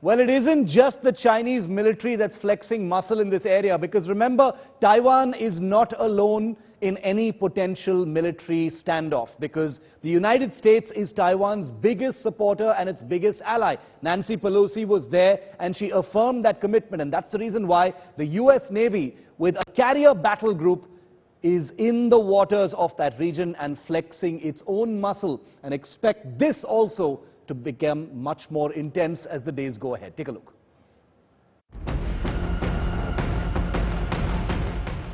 Well, it isn't just the Chinese military that's flexing muscle in this area, because remember, Taiwan is not alone in any potential military standoff, because the United States is Taiwan's biggest supporter and its biggest ally. Nancy Pelosi was there and she affirmed that commitment, and that's the reason why the US Navy, with a carrier battle group, is in the waters of that region and flexing its own muscle, and expect this also to become much more intense as the days go ahead. Take a look.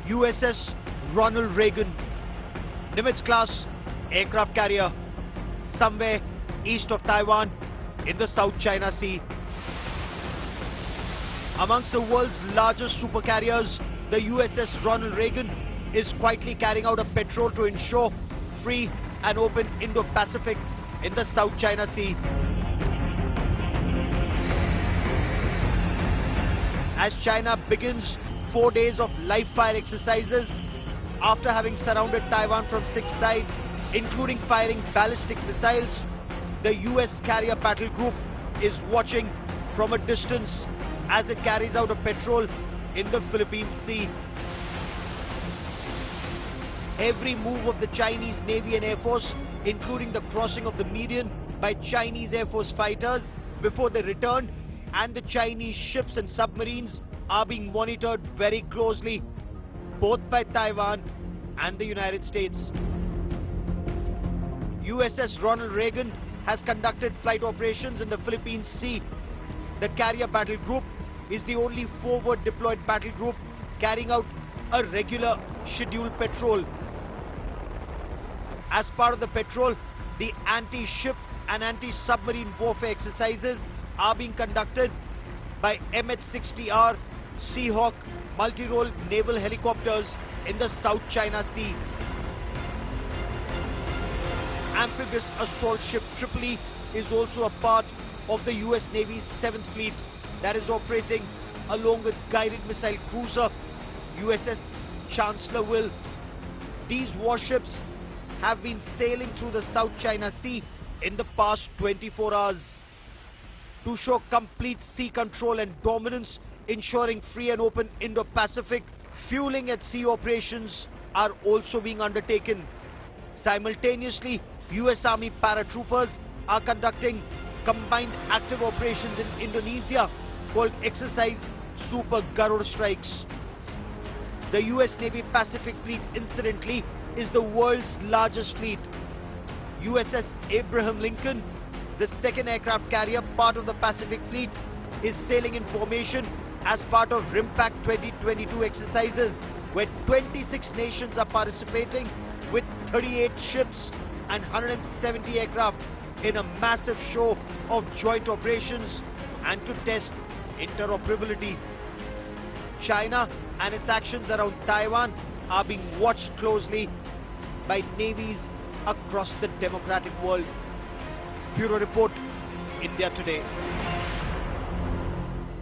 USS Ronald Reagan, Nimitz-class aircraft carrier, somewhere east of Taiwan in the South China Sea. Amongst the world's largest supercarriers, the USS Ronald Reagan is quietly carrying out a patrol to ensure free and open Indo-Pacific in the South China Sea. As China begins 4 days of live-fire exercises, after having surrounded Taiwan from 6 sides, including firing ballistic missiles, the US carrier battle group is watching from a distance as it carries out a patrol in the Philippine Sea. Every move of the Chinese Navy and Air Force, including the crossing of the median by Chinese Air Force fighters before they returned, and the Chinese ships and submarines, are being monitored very closely, both by Taiwan and the United States. USS Ronald Reagan has conducted flight operations in the Philippine Sea. The carrier battle group is the only forward deployed battle group carrying out a regular scheduled patrol. As part of the patrol, the anti-ship and anti-submarine warfare exercises are being conducted by MH-60R Seahawk multi-role naval helicopters in the South China Sea. Amphibious assault ship Tripoli is also a part of the US Navy's 7th Fleet that is operating along with guided missile cruiser USS Chancellorville. These warships have been sailing through the South China Sea in the past 24 hours. To show complete sea control and dominance, ensuring free and open Indo-Pacific, fueling at sea operations are also being undertaken. Simultaneously, US Army paratroopers are conducting combined active operations in Indonesia called Exercise Super Garud Strikes. The US Navy Pacific Fleet, incidentally, is the world's largest fleet. USS Abraham Lincoln, the second aircraft carrier part of the Pacific Fleet, is sailing in formation as part of RIMPAC 2022 exercises, where 26 nations are participating with 38 ships and 170 aircraft in a massive show of joint operations and to test interoperability. China and its actions around Taiwan are being watched closely by navies across the democratic world. Bureau Report, India Today.